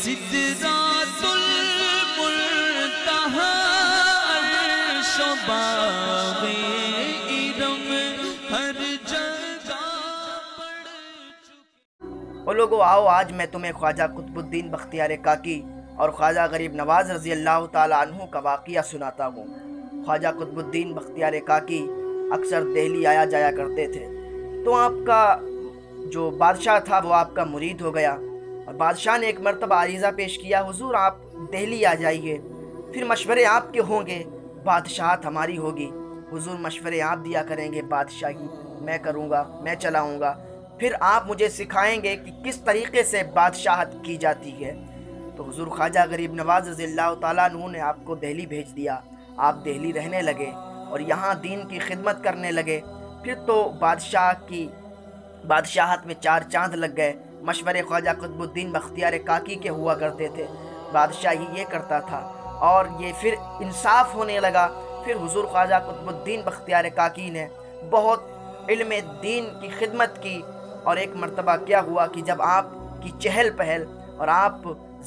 سدرات المنتہا عرش و باغ ارم ہر جگہ پڑ چکے۔ او لوگو آؤ، آج میں تمہیں خواجہ قطب الدین بختیار کاکی اور خواجہ غریب نواز رضی اللہ تعالیٰ عنہ کا واقعہ سناتا ہوں۔ خواجہ قطب الدین بختیار کاکی اکثر دہلی آیا جایا کرتے تھے، تو آپ کا جو بادشاہ تھا وہ آپ کا مرید ہو گیا، اور بادشاہ نے ایک مرتبہ عریضہ پیش کیا، حضور آپ دہلی آ جائیے، پھر مشورے آپ کے ہوں گے، بادشاہت ہماری ہوگی۔ حضور مشورے آپ دیا کریں گے، بادشاہی میں کروں گا، میں چلاؤں گا، پھر آپ مجھے سکھائیں گے کہ کس طریقے سے بادشاہت کی جاتی ہے۔ تو حضور خواجہ غریب نواز رضی اللہ تعالیٰ عنہ نے آپ کو دہلی بھیج دیا، آپ دہلی رہنے لگے اور یہاں دین کی خدمت کرنے لگے۔ پھر تو بادشاہت میں چار چاند لگ گئے۔ مشورے خواجہ قطب الدین بختیار کاکی کے ہوا کرتے تھے، بادشاہی یہ کرتا تھا، اور یہ پھر انصاف ہونے لگا۔ پھر حضور خواجہ قطب الدین بختیار کاکی نے بہت علم دین کی خدمت کی، اور ایک مرتبہ کیا ہوا کہ جب آپ کی چہل پہل اور آپ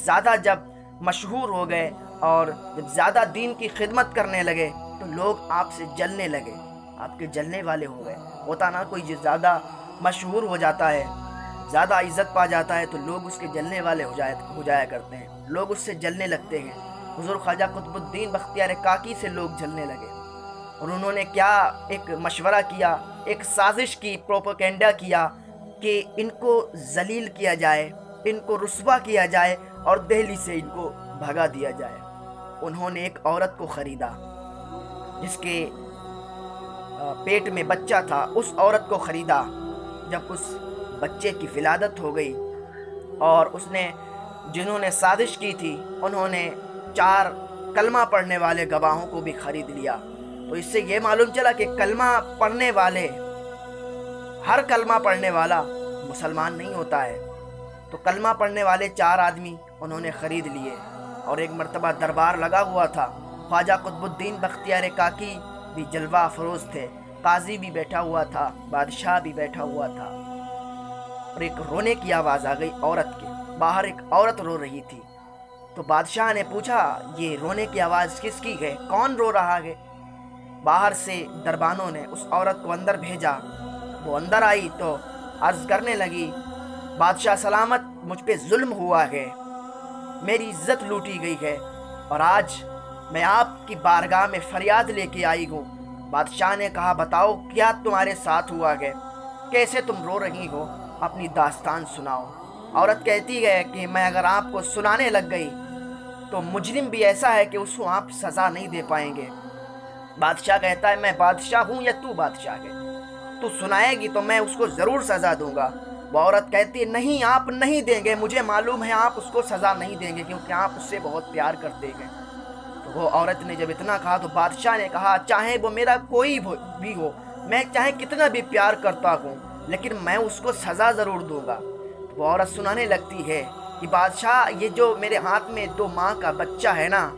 زیادہ جب مشہور ہو گئے اور جب زیادہ دین کی خدمت کرنے لگے تو لوگ آپ سے جلنے لگے، آپ کے جلنے والے ہو گئے۔ ہوتا نا کوئی زیادہ مشہور ہو جاتا ہے، زیادہ عزت پا جاتا ہے تو لوگ اس کے جلنے والے ہو جایا کرتے ہیں، لوگ اس سے جلنے لگتے ہیں۔ حضور خواجہ قطب الدین بختیار کاکی سے لوگ جلنے لگے، اور انہوں نے کیا ایک مشورہ کیا، ایک سازش کی، پروپیگنڈا کیا کہ ان کو ذلیل کیا جائے، ان کو رسوا کیا جائے اور دہلی سے ان کو بھگا دیا جائے۔ انہوں نے ایک عورت کو خریدا جس کے پیٹ میں بچہ تھا، اس عورت کو خریدا۔ جب اس بچے کی ولادت ہو گئی اور جنہوں نے سازش کی تھی انہوں نے 4 کلمہ پڑھنے والے گواہوں کو بھی خرید لیا۔ تو اس سے یہ معلوم چلا کہ کلمہ پڑھنے والے، ہر کلمہ پڑھنے والا مسلمان نہیں ہوتا ہے۔ تو کلمہ پڑھنے والے 4 آدمی انہوں نے خرید لیے، اور ایک مرتبہ دربار لگا ہوا تھا۔ خواجہ قطب الدین بختیار کاکی بھی جلوہ افروز تھے، قاضی بھی بیٹھا ہوا تھا، بادشاہ بھی بیٹھا ہوا تھا، اور ایک رونے کی آواز آ گئی عورت کے، باہر ایک عورت رو رہی تھی۔ تو بادشاہ نے پوچھا یہ رونے کی آواز کس کی ہے، کون رو رہا ہے؟ باہر سے دربانوں نے اس عورت کو اندر بھیجا، وہ اندر آئی تو عرض کرنے لگی، بادشاہ سلامت، مجھ پہ ظلم ہوا ہے، میری عزت لوٹی گئی ہے، اور آج میں آپ کی بارگاہ میں فریاد لے کے آئی ہوں۔ بادشاہ نے کہا بتاؤ کیا تمہارے ساتھ ہوا ہے، کیسے تم رو رہی ہو، اپنی داستان سناؤ۔ عورت کہتی ہے کہ میں اگر آپ کو سنانے لگ گئی تو مجرم بھی ایسا ہے کہ اس کو آپ سزا نہیں دے پائیں گے۔ بادشاہ کہتا ہے میں بادشاہ ہوں یا تو بادشاہ ہے، تو سنائے گی تو میں اس کو ضرور سزا دوں گا۔ وہ عورت کہتی ہے نہیں آپ نہیں دیں گے، مجھے معلوم ہے آپ اس کو سزا نہیں دیں گے کیونکہ آپ اس سے بہت پیار کرتے ہیں۔ تو وہ عورت نے جب اتنا کہا تو بادشاہ نے کہا چاہے وہ میرا کوئی بھی ہو، میں چاہے کتنا بھی پیار کرتا ہوں، لیکن میں اس کو سزا ضرور دوں گا۔ تو وہ عورت سنانے لگتی ہے کہ بادشاہ یہ جو میرے ہاتھ میں 2 ماہ کا بچہ ہے نا،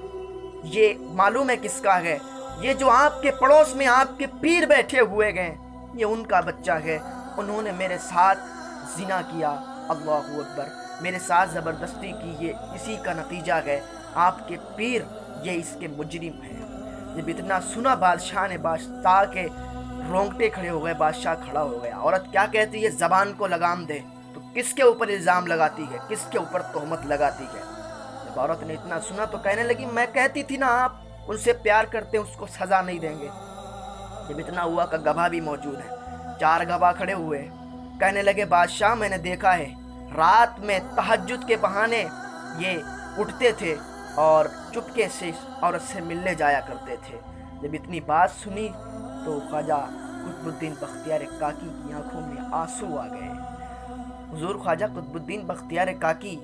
یہ معلوم ہے کس کا ہے، یہ جو آپ کے پڑوس میں آپ کے پیر بیٹھے ہوئے گئے یہ ان کا بچہ ہے، انہوں نے میرے ساتھ زنا کیا، اللہ اکبر، میرے ساتھ زبردستی کی، یہ اسی کا نتیجہ ہے، آپ کے پیر یہ اس کے مجرم ہیں۔ جب اتنا سنا بادشاہ نے، بادشاہ کے رونگٹے کھڑے ہو گئے، بادشاہ کھڑا ہو گیا۔ عورت کیا کہتی ہے زبان کو لگام دے، تو کس کے اوپر الزام لگاتی ہے، کس کے اوپر تہمت لگاتی ہے؟ جب عورت نے اتنا سنا تو کہنے لگی میں کہتی تھی نا آپ ان سے پیار کرتے ہیں، اس کو سزا نہیں دیں گے۔ جب اتنا ہوا کہ گواہ بھی موجود ہے، 4 گواہ کھڑے ہوئے، کہنے لگے بادشاہ میں نے دیکھا ہے رات میں تہجد کے بہانے یہ اٹھتے تھے اور چپکے سے اس عورت سے ملنے جایا کرتے تھے۔ جب اتنی بات سنی تو خواجہ قطب الدین بختیار کاکی کی آنکھوں میں آنسو آ گئے۔ حضور خواجہ قطب الدین بختیار کاکی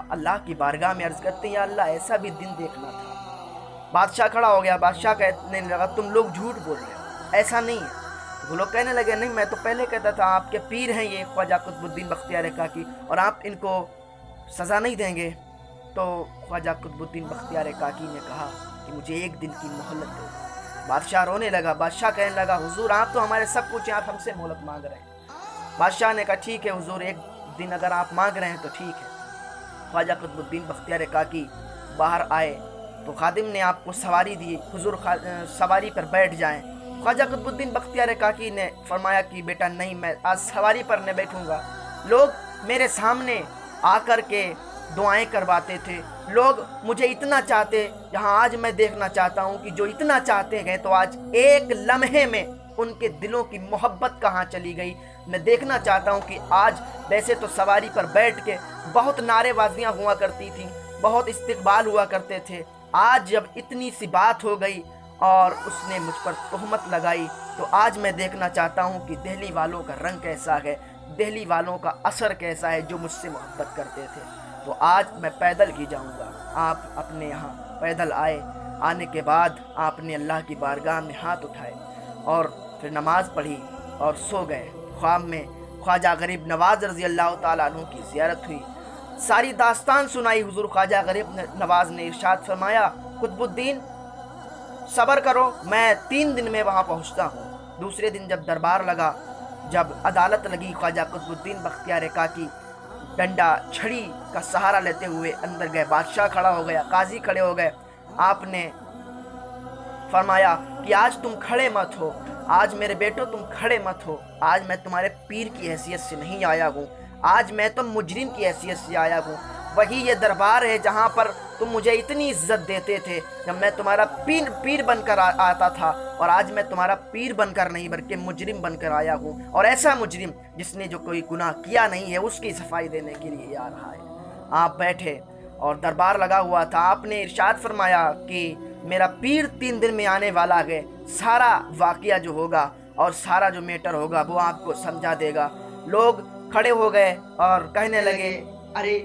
اللہ کی بارگاہ میں عرض کرتے ہیں یا اللہ ایسا بھی دن دیکھنا تھا۔ بادشاہ کھڑا ہو گیا، بادشاہ کہنے لگا تم لوگ جھوٹ بول رہے ہو، ایسا نہیں ہے۔ وہ لوگ کہنے لگے نہیں میں تو پہلے کہتا تھا آپ کے پیر ہیں یہ خواجہ قطب الدین بختیار کاکی اور آپ ان کو سزا نہیں دیں گے۔ تو خواجہ قطب الدین بختیار کاکی نے کہا کہ مجھے 1 دن کی مہلت دو۔ بادشاہ رونے لگا، بادشاہ کہنے لگا حضور آپ تو ہمارے سب کچھ ہیں، آپ ہم سے مہلت مانگ رہے ہیں۔ بادشاہ نے کہا ٹھیک ہے حضور 1 دن اگر آپ مانگ رہے ہیں تو ٹھیک ہے۔ ख्वाजा कुतुबुद्दीन बख्तियार काकी बाहर आए तो खादिम ने आपको सवारी दी, हुजूर सवारी पर बैठ जाएं। ख्वाजा कुतुबुद्दीन बख्तियार काकी ने फरमाया कि बेटा नहीं, मैं आज सवारी पर नहीं बैठूंगा। लोग मेरे सामने आकर के दुआएं करवाते थे, लोग मुझे इतना चाहते, जहां आज मैं देखना चाहता हूं कि जो इतना चाहते हैं तो आज एक लम्हे में उनके दिलों की मोहब्बत कहाँ चली गई। मैं देखना चाहता हूं कि आज वैसे तो सवारी पर बैठ के बहुत नारेबाजियां हुआ करती थी, बहुत इस्तकबाल हुआ करते थे, आज जब इतनी सी बात हो गई और उसने मुझ पर तोहमत लगाई तो आज मैं देखना चाहता हूँ कि दिल्ली वालों का रंग कैसा है, दिल्ली वालों का असर कैसा है जो मुझसे मोहब्बत करते थे। तो आज मैं पैदल ही जाऊँगा। आप अपने यहाँ पैदल आए, आने के बाद आपने अल्लाह की बारगाह में हाथ उठाए और फिर नमाज़ पढ़ी और सो गए। ख्वाब में ख्वाजा गरीब नवाज़ रज़ी अल्लाह ताला अन्हु की ज़ियारत हुई, सारी दास्तान सुनाई। हुजूर ख्वाजा गरीब नवाज़ ने इरशाद फरमाया, कुतुबुद्दीन सब्र करो, मैं 3 दिन में वहाँ पहुँचता हूँ। दूसरे दिन जब दरबार लगा, जब अदालत लगी, ख्वाजा कुतुबुद्दीन बख्तियार काकी डंडा छड़ी का सहारा लेते हुए अंदर गए। बादशाह खड़ा हो गया, काजी खड़े हो गए। आपने फरमाया कि आज तुम खड़े मत हो, आज मेरे बेटो तुम खड़े मत हो, आज मैं तुम्हारे पीर की हैसियत से नहीं आया हूँ, आज मैं तो मुजरिम की हैसियत से आया हूँ। वही ये दरबार है जहाँ पर तुम मुझे इतनी इज्जत देते थे जब मैं तुम्हारा पीर बनकर आता था, और आज मैं तुम्हारा पीर बनकर नहीं बल्कि मुजरिम बनकर आया हूँ, और ऐसा मुजरिम जिसने जो कोई गुनाह किया नहीं है उसकी सफाई देने के लिए आ रहा है। आप बैठे और दरबार लगा हुआ था। आपने इरशाद फरमाया कि मेरा पीर 3 दिन में आने वाला है, सारा वाक़या जो होगा और सारा जो मैटर होगा वो आपको समझा देगा। लोग खड़े हो गए और कहने लगे, अरे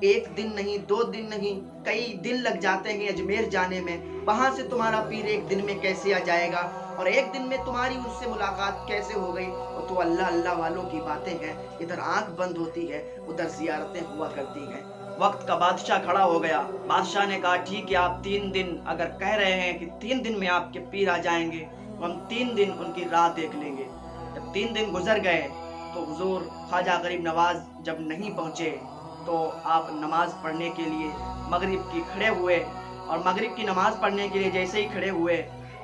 1 दिन नहीं, 2 दिन नहीं, कई दिन लग जाते हैं अजमेर जाने में, वहाँ से तुम्हारा पीर 1 दिन में कैसे आ जाएगा, और 1 दिन में तुम्हारी उससे मुलाकात कैसे हो गई। वो तो अल्लाह अल्लाह वालों की बातें हैं, इधर आंख बंद होती है, उधर ज़ियारतें हुआ करती हैं। वक्त का बादशाह खड़ा हो गया। बादशाह ने कहा, ठीक है, आप 3 दिन अगर कह रहे हैं कि 3 दिन में आपके पीर आ जाएंगे तो हम 3 दिन उनकी राह देख लेंगे। जब 3 दिन गुजर गए तो हुजूर ख्वाजा गरीब नवाज़ जब नहीं पहुँचे तो आप नमाज पढ़ने के लिए मगरिब की खड़े हुए, और मगरिब की नमाज पढ़ने के लिए जैसे ही खड़े हुए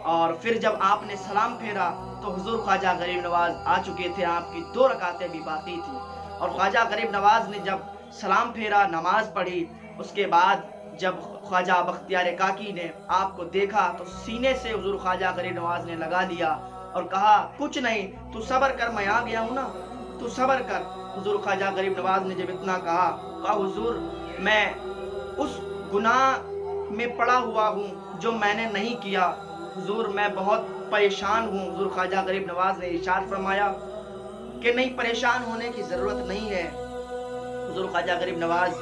और फिर जब आपने सलाम फेरा तो हुजूर ख्वाजा गरीब नवाज़ आ चुके थे, आपकी 2 रकातें भी बाकी थी। और ख्वाजा गरीब नवाज़ ने जब सलाम फेरा, नमाज पढ़ी, उसके बाद जब ख्वाजा बख्तियार काकी ने आपको देखा तो सीने से हुजूर ख्वाजा गरीब नवाज़ ने लगा दिया और कहा, कुछ नहीं, तू सब्र कर, मैं आ गया हूँ ना, तू सब्र कर। हुजूर ख्वाजा गरीब नवाज़ ने जब इतना कहा हुजूर मैं उस गुनाह में पड़ा हुआ हूँ जो मैंने नहीं किया, हुजूर मैं बहुत परेशान हूँ। हुजूर ख्वाजा गरीब नवाज़ ने इरशाद फरमाया कि नहीं, परेशान होने की ज़रूरत नहीं है। हुजूर ख्वाजा गरीब नवाज़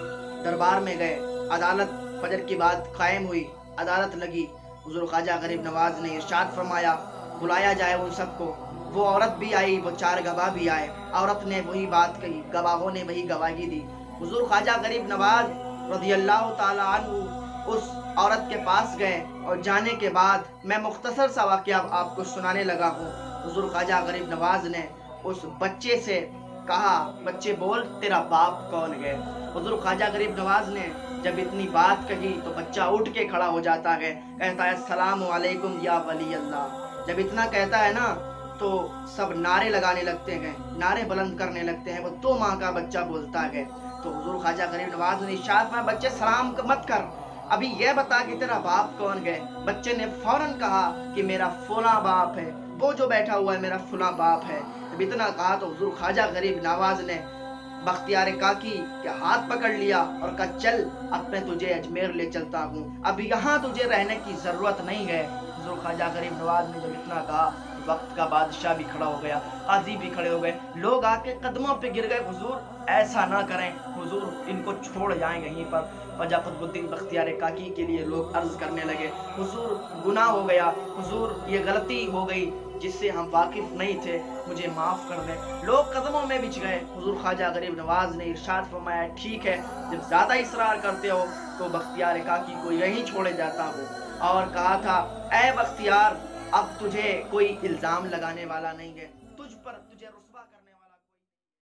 दरबार में गए, अदालत फजर की बात कायम हुई, अदालत लगी। हुजूर ख्वाजा गरीब नवाज़ ने इरशाद फरमाया, बुलाया जाए उन सबको। वो औरत भी आई, वो 4 गवाह भी आए। औरत ने वही बात कही, गवाहों ने वही गवाही दी। हुजूर ख्वाजा गरीब नवाज़ रज़ी अल्लाह ताला अन्हु उस औरत के पास गए और जाने के बाद मैं मुख्तसर सा वाक़या आपको सुनाने लगा हूँ। हुजूर ख्वाजा गरीब नवाज़ ने उस बच्चे से कहा, बच्चे बोल, तेरा बाप कौन है। हुजूर ख्वाजा गरीब नवाज़ ने जब इतनी बात कही तो बच्चा उठ के खड़ा हो जाता है, कहता है, अस्सलामु अलैकुम या वली अल्लाह। जब इतना कहता है ना तो सब नारे लगाने लगते हैं, नारे बुलंद करने लगते हैं। वो 2 माह का बच्चा बोलता है। तो हुजूर ख्वाजा गरीब नवाज़ ने इरशाद फरमाया, बच्चे सलाम मत कर, अभी यह बता कि तेरा बाप कौन है। बच्चे ने फौरन कहा कि मेरा फुला बाप है, वो जो बैठा हुआ है मेरा फुला बाप है। जब इतना कहा तो हुजूर ख्वाजा गरीब नवाज़ ने बख्तियार काकी के हाथ पकड़ लिया और कहा, चल अब मैं तुझे अजमेर ले चलता हूँ, अब यहाँ तुझे रहने की ज़रूरत नहीं है। हुजूर ख्वाजा गरीब नवाज़ ने जब इतना कहा, वक्त का बादशाह भी खड़ा हो गया, काजी भी खड़े हो गए, लोग आके कदमों पे गिर गए, हुजूर ऐसा ना करें, हुजूर इनको छोड़ जाएं यहीं पर। ख्वाजा कुतुबुद्दीन बख्तियार काकी के लिए लोग अर्ज करने लगे, हुजूर गुनाह हो गया, हुजूर ये गलती हो गई जिससे हम वाकिफ नहीं थे, मुझे माफ़ कर दें। लोग कदमों में बिछ गए। हुजूर ख्वाजा गरीब नवाज़ ने इरशाद फरमाया, ठीक है, जब ज़्यादा इसरार करते हो तो बख्तियार काकी को यहीं छोड़े जाता हूँ। और कहा था, ऐ बख्तियार, अब तुझे कोई इल्ज़ाम लगाने वाला नहीं है।